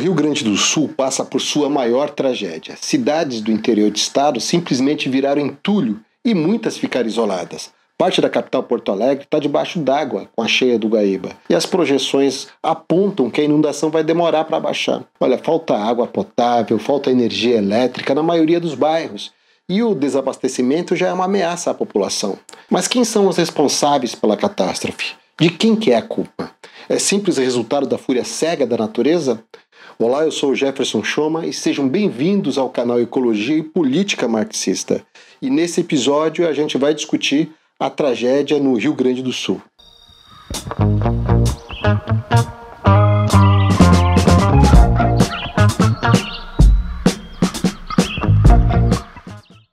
Rio Grande do Sul passa por sua maior tragédia. Cidades do interior do estado simplesmente viraram entulho e muitas ficaram isoladas. Parte da capital Porto Alegre está debaixo d'água com a cheia do Guaíba. E as projeções apontam que a inundação vai demorar para baixar. Olha, falta água potável, falta energia elétrica na maioria dos bairros. E o desabastecimento já é uma ameaça à população. Mas quem são os responsáveis pela catástrofe? De quem que é a culpa? É simples resultado da fúria cega da natureza? Olá, eu sou o Jefferson Schoma e sejam bem-vindos ao canal Ecologia e Política Marxista. E nesse episódio a gente vai discutir a tragédia no Rio Grande do Sul.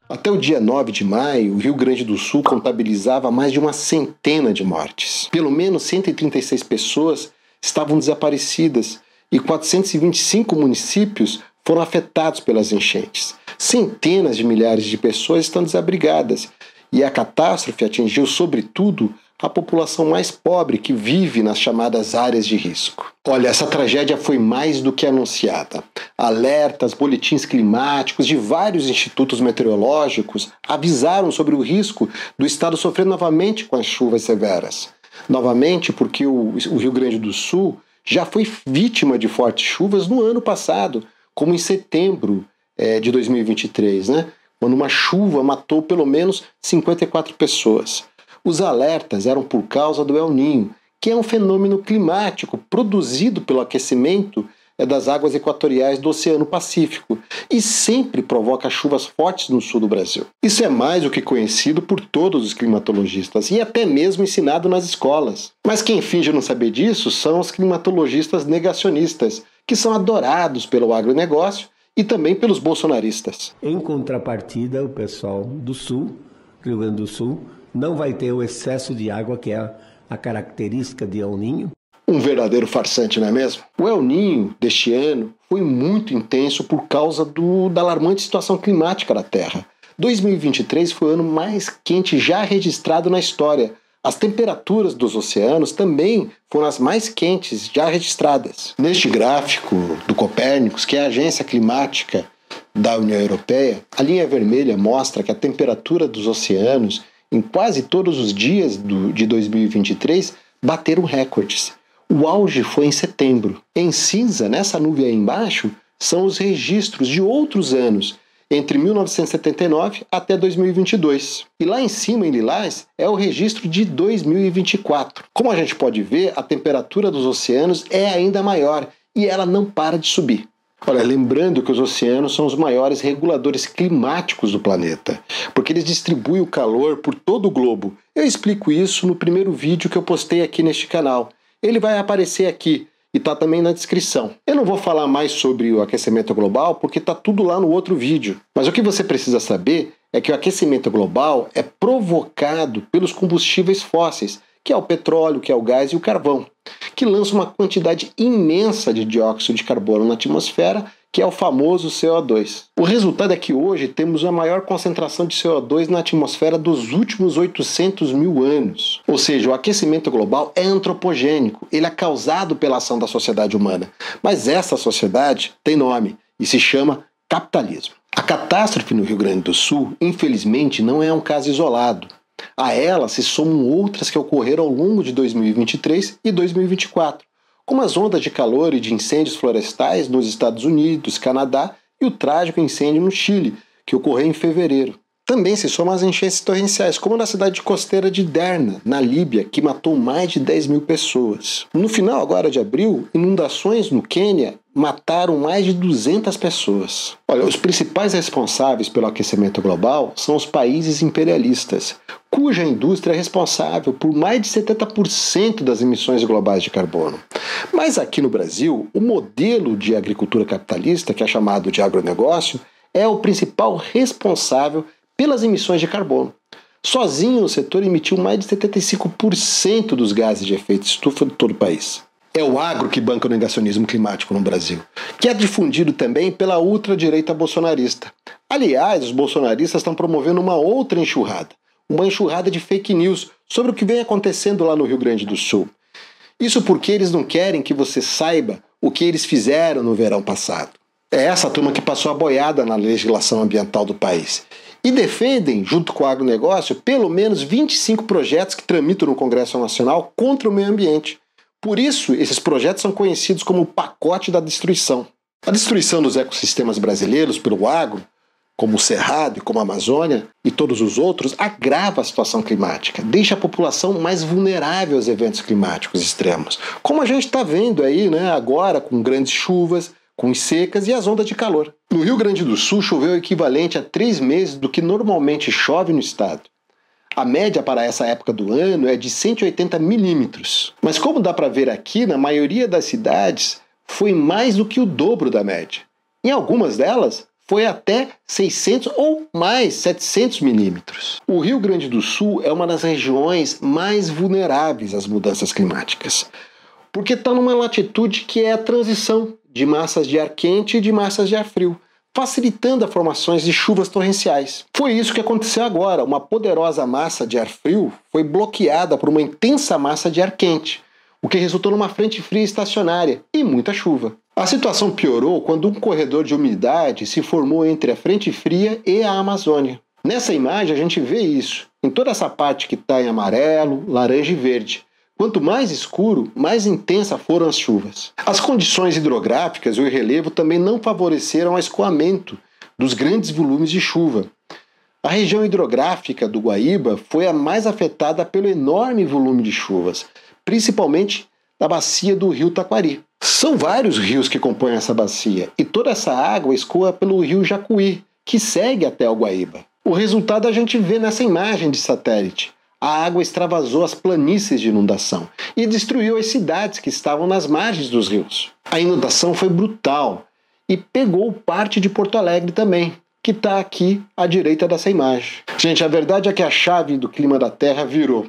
Até o dia 9 de maio, o Rio Grande do Sul contabilizava mais de uma centena de mortes. Pelo menos 136 pessoas estavam desaparecidas e 425 municípios foram afetados pelas enchentes. Centenas de milhares de pessoas estão desabrigadas e a catástrofe atingiu, sobretudo, a população mais pobre que vive nas chamadas áreas de risco. Olha, essa tragédia foi mais do que anunciada. Alertas, boletins climáticos de vários institutos meteorológicos avisaram sobre o risco do estado sofrer novamente com as chuvas severas. Novamente porque o Rio Grande do Sul já foi vítima de fortes chuvas no ano passado, como em setembro de 2023, quando uma chuva matou pelo menos 54 pessoas. Os alertas eram por causa do El Niño, que é um fenômeno climático produzido pelo aquecimento das águas equatoriais do Oceano Pacífico e sempre provoca chuvas fortes no sul do Brasil. Isso é mais do que conhecido por todos os climatologistas e até mesmo ensinado nas escolas. Mas quem finge não saber disso são os climatologistas negacionistas, que são adorados pelo agronegócio e também pelos bolsonaristas. Em contrapartida, o pessoal do Sul, Rio Grande do Sul, não vai ter o excesso de água que é a característica de El Niño. Um verdadeiro farsante, não é mesmo? O El Niño deste ano foi muito intenso por causa da alarmante situação climática da Terra. 2023 foi o ano mais quente já registrado na história. As temperaturas dos oceanos também foram as mais quentes já registradas. Neste gráfico do Copérnicos, que é a agência climática da União Europeia, a linha vermelha mostra que a temperatura dos oceanos em quase todos os dias de 2023 bateram recordes. O auge foi em setembro. Em cinza, nessa nuvem aí embaixo, são os registros de outros anos, entre 1979 até 2022. E lá em cima, em lilás, é o registro de 2024. Como a gente pode ver, a temperatura dos oceanos é ainda maior e ela não para de subir. Olha, lembrando que os oceanos são os maiores reguladores climáticos do planeta, porque eles distribuem o calor por todo o globo. Eu explico isso no primeiro vídeo que eu postei aqui neste canal. Ele vai aparecer aqui e está também na descrição. Eu não vou falar mais sobre o aquecimento global porque está tudo lá no outro vídeo. Mas o que você precisa saber é que o aquecimento global é provocado pelos combustíveis fósseis, que é o petróleo, que é o gás e o carvão, que lançam uma quantidade imensa de dióxido de carbono na atmosfera, que é o famoso CO2. O resultado é que hoje temos a maior concentração de CO2 na atmosfera dos últimos 800 mil anos. Ou seja, o aquecimento global é antropogênico, ele é causado pela ação da sociedade humana. Mas essa sociedade tem nome e se chama capitalismo. A catástrofe no Rio Grande do Sul, infelizmente, não é um caso isolado. A ela se somam outras que ocorreram ao longo de 2023 e 2024, como as ondas de calor e de incêndios florestais nos Estados Unidos, Canadá e o trágico incêndio no Chile, que ocorreu em fevereiro. Também se somam as enchentes torrenciais, como na cidade costeira de Derna, na Líbia, que matou mais de 10 mil pessoas. No final agora de abril, inundações no Quênia mataram mais de 200 pessoas. Olha, os principais responsáveis pelo aquecimento global são os países imperialistas, cuja indústria é responsável por mais de 70% das emissões globais de carbono. Mas aqui no Brasil, o modelo de agricultura capitalista, que é chamado de agronegócio, é o principal responsável pelas emissões de carbono. Sozinho, o setor emitiu mais de 75% dos gases de efeito estufa de todo o país. É o agro que banca o negacionismo climático no Brasil, que é difundido também pela ultradireita bolsonarista. Aliás, os bolsonaristas estão promovendo uma outra enxurrada, uma enxurrada de fake news sobre o que vem acontecendo lá no Rio Grande do Sul. Isso porque eles não querem que você saiba o que eles fizeram no verão passado. É essa turma que passou a boiada na legislação ambiental do país. E defendem, junto com o agronegócio, pelo menos 25 projetos que tramitam no Congresso Nacional contra o meio ambiente. Por isso, esses projetos são conhecidos como o pacote da destruição. A destruição dos ecossistemas brasileiros pelo agro, como o Cerrado e como a Amazônia e todos os outros, agrava a situação climática, deixa a população mais vulnerável aos eventos climáticos extremos. Como a gente está vendo aí, agora, com grandes chuvas, com secas e as ondas de calor. No Rio Grande do Sul choveu o equivalente a 3 meses do que normalmente chove no estado. A média para essa época do ano é de 180 milímetros. Mas como dá para ver aqui, na maioria das cidades foi mais do que o dobro da média. Em algumas delas foi até 600 ou mais 700 milímetros. O Rio Grande do Sul é uma das regiões mais vulneráveis às mudanças climáticas, porque está numa latitude que é a transição de massas de ar quente e de massas de ar frio, facilitando as formações de chuvas torrenciais. Foi isso que aconteceu agora. Uma poderosa massa de ar frio foi bloqueada por uma intensa massa de ar quente, o que resultou numa frente fria estacionária e muita chuva. A situação piorou quando um corredor de umidade se formou entre a frente fria e a Amazônia. Nessa imagem a gente vê isso, em toda essa parte que está em amarelo, laranja e verde. Quanto mais escuro, mais intensa foram as chuvas. As condições hidrográficas e o relevo também não favoreceram o escoamento dos grandes volumes de chuva. A região hidrográfica do Guaíba foi a mais afetada pelo enorme volume de chuvas, principalmente da bacia do rio Taquari. São vários rios que compõem essa bacia e toda essa água escoa pelo rio Jacuí, que segue até o Guaíba. O resultado a gente vê nessa imagem de satélite. A água extravasou as planícies de inundação e destruiu as cidades que estavam nas margens dos rios. A inundação foi brutal e pegou parte de Porto Alegre também, que está aqui à direita dessa imagem. Gente, a verdade é que a chave do clima da Terra virou.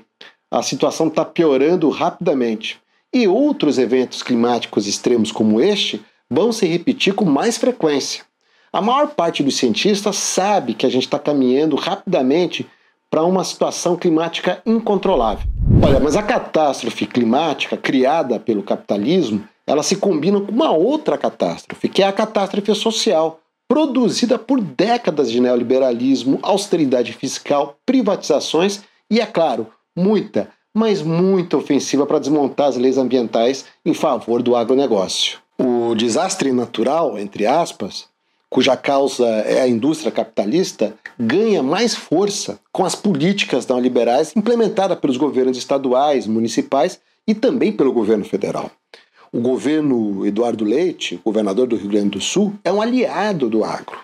A situação está piorando rapidamente. E outros eventos climáticos extremos como este vão se repetir com mais frequência. A maior parte dos cientistas sabe que a gente está caminhando rapidamente para uma situação climática incontrolável. Olha, mas a catástrofe climática criada pelo capitalismo, ela se combina com uma outra catástrofe, que é a catástrofe social, produzida por décadas de neoliberalismo, austeridade fiscal, privatizações e, é claro, muita, mas muita ofensiva para desmontar as leis ambientais em favor do agronegócio. O desastre natural, entre aspas, cuja causa é a indústria capitalista, ganha mais força com as políticas neoliberais implementadas pelos governos estaduais, municipais e também pelo governo federal. O governo Eduardo Leite, governador do Rio Grande do Sul, é um aliado do agro.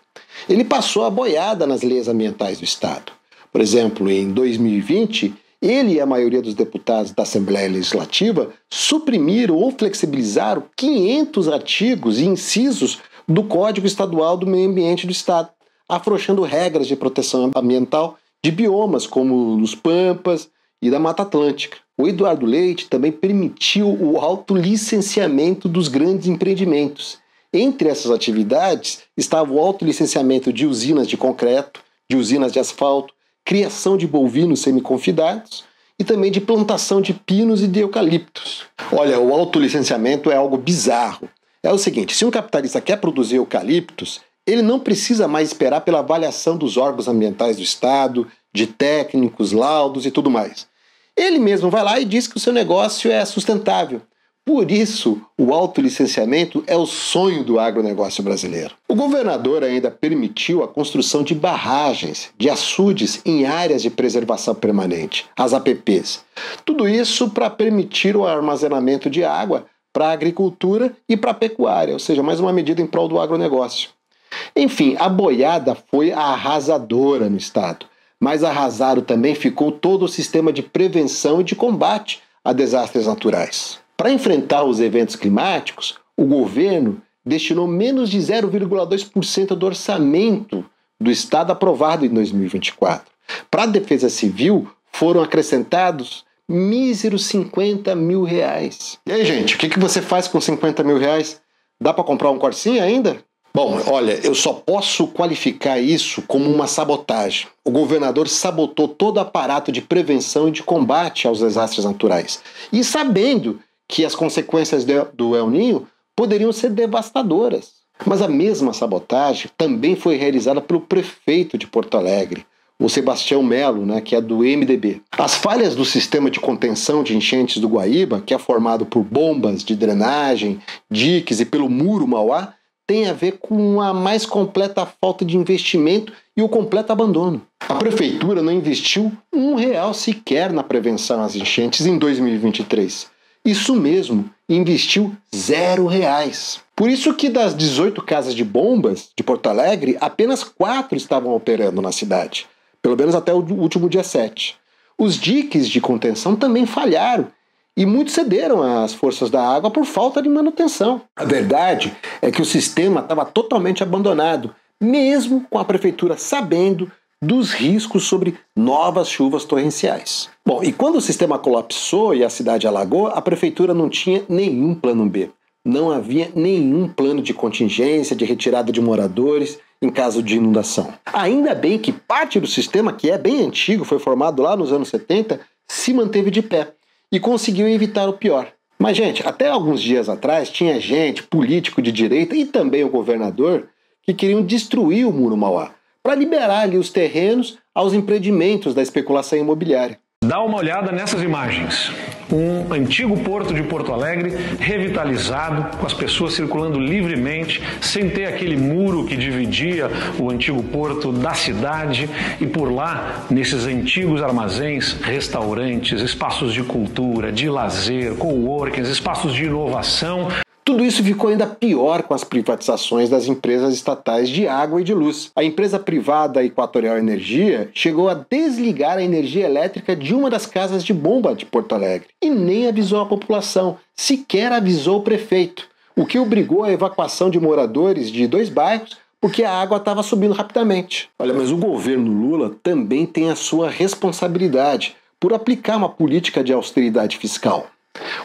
Ele passou a boiada nas leis ambientais do estado. Por exemplo, em 2020, ele e a maioria dos deputados da Assembleia Legislativa suprimiram ou flexibilizaram 500 artigos e incisos do Código Estadual do Meio Ambiente do Estado, afrouxando regras de proteção ambiental de biomas como os pampas e da Mata Atlântica. O Eduardo Leite também permitiu o autolicenciamento dos grandes empreendimentos. Entre essas atividades estava o autolicenciamento de usinas de concreto, de usinas de asfalto, criação de bovinos semiconfinados e também de plantação de pinos e de eucaliptos. Olha, o autolicenciamento é algo bizarro. É o seguinte, se um capitalista quer produzir eucaliptos, ele não precisa mais esperar pela avaliação dos órgãos ambientais do Estado, de técnicos, laudos e tudo mais. Ele mesmo vai lá e diz que o seu negócio é sustentável. Por isso, o autolicenciamento é o sonho do agronegócio brasileiro. O governador ainda permitiu a construção de barragens, de açudes em áreas de preservação permanente, as APPs. Tudo isso para permitir o armazenamento de água para a agricultura e para a pecuária, ou seja, mais uma medida em prol do agronegócio. Enfim, a boiada foi arrasadora no estado, mas arrasado também ficou todo o sistema de prevenção e de combate a desastres naturais. Para enfrentar os eventos climáticos, o governo destinou menos de 0,2% do orçamento do estado aprovado em 2024. Para a Defesa Civil, foram acrescentados míseros 50 mil reais. E aí, gente, o que você faz com 50 mil reais? Dá para comprar um Corsinha ainda? Bom, olha, eu só posso qualificar isso como uma sabotagem. O governador sabotou todo o aparato de prevenção e de combate aos desastres naturais. E sabendo que as consequências do El Niño poderiam ser devastadoras. Mas a mesma sabotagem também foi realizada pelo prefeito de Porto Alegre, o Sebastião Melo, que é do MDB. As falhas do sistema de contenção de enchentes do Guaíba, que é formado por bombas de drenagem, diques e pelo Muro Mauá, tem a ver com a mais completa falta de investimento e o completo abandono. A prefeitura não investiu R$1 sequer na prevenção às enchentes em 2023. Isso mesmo, investiu R$0. Por isso que das 18 casas de bombas de Porto Alegre, apenas 4 estavam operando na cidade, pelo menos até o último dia 7. Os diques de contenção também falharam e muitos cederam às forças da água por falta de manutenção. A verdade é que o sistema estava totalmente abandonado, mesmo com a prefeitura sabendo dos riscos sobre novas chuvas torrenciais. Bom, e quando o sistema colapsou e a cidade alagou, a prefeitura não tinha nenhum plano B. Não havia nenhum plano de contingência, de retirada de moradores em caso de inundação. Ainda bem que parte do sistema, que é bem antigo, foi formado lá nos anos 70, se manteve de pé e conseguiu evitar o pior. Mas, gente, até alguns dias atrás tinha gente, político de direita e também o governador, que queriam destruir o Muro Mauá para liberar ali os terrenos aos empreendimentos da especulação imobiliária. Dá uma olhada nessas imagens. Um antigo porto de Porto Alegre revitalizado, com as pessoas circulando livremente, sem ter aquele muro que dividia o antigo porto da cidade. E por lá, nesses antigos armazéns, restaurantes, espaços de cultura, de lazer, coworkings, espaços de inovação. Tudo isso ficou ainda pior com as privatizações das empresas estatais de água e de luz. A empresa privada Equatorial Energia chegou a desligar a energia elétrica de uma das casas de bomba de Porto Alegre e nem avisou a população, sequer avisou o prefeito, o que obrigou a evacuação de moradores de 2 bairros porque a água estava subindo rapidamente. Olha, mas o governo Lula também tem a sua responsabilidade por aplicar uma política de austeridade fiscal.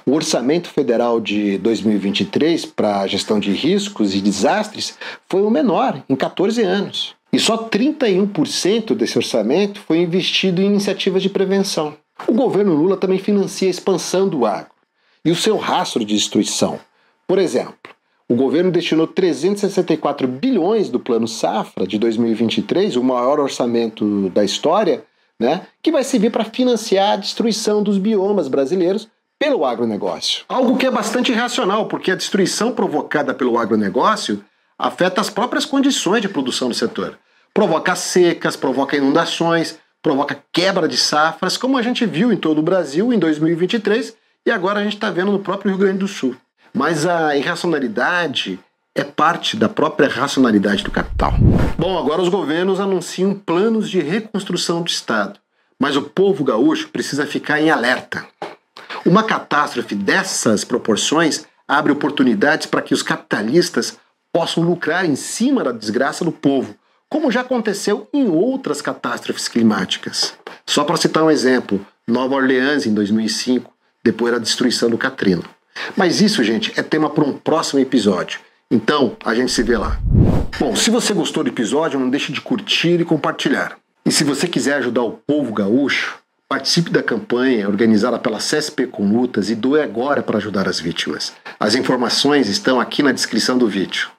O orçamento federal de 2023 para a gestão de riscos e desastres foi o menor em 14 anos. E só 31% desse orçamento foi investido em iniciativas de prevenção. O governo Lula também financia a expansão do agro e o seu rastro de destruição. Por exemplo, o governo destinou 364 bilhões do Plano Safra de 2023, o maior orçamento da história, que vai servir para financiar a destruição dos biomas brasileiros pelo agronegócio. Algo que é bastante irracional, porque a destruição provocada pelo agronegócio afeta as próprias condições de produção do setor. Provoca secas, provoca inundações, provoca quebra de safras, como a gente viu em todo o Brasil em 2023 e agora a gente está vendo no próprio Rio Grande do Sul. Mas a irracionalidade é parte da própria racionalidade do capital. Bom, agora os governos anunciam planos de reconstrução do Estado, mas o povo gaúcho precisa ficar em alerta. Uma catástrofe dessas proporções abre oportunidades para que os capitalistas possam lucrar em cima da desgraça do povo, como já aconteceu em outras catástrofes climáticas. Só para citar um exemplo, Nova Orleans em 2005, depois da destruição do Katrina. Mas isso, gente, é tema para um próximo episódio. Então, a gente se vê lá. Bom, se você gostou do episódio, não deixe de curtir e compartilhar. E se você quiser ajudar o povo gaúcho, participe da campanha organizada pela CSP com Lutas e doe agora para ajudar as vítimas. As informações estão aqui na descrição do vídeo.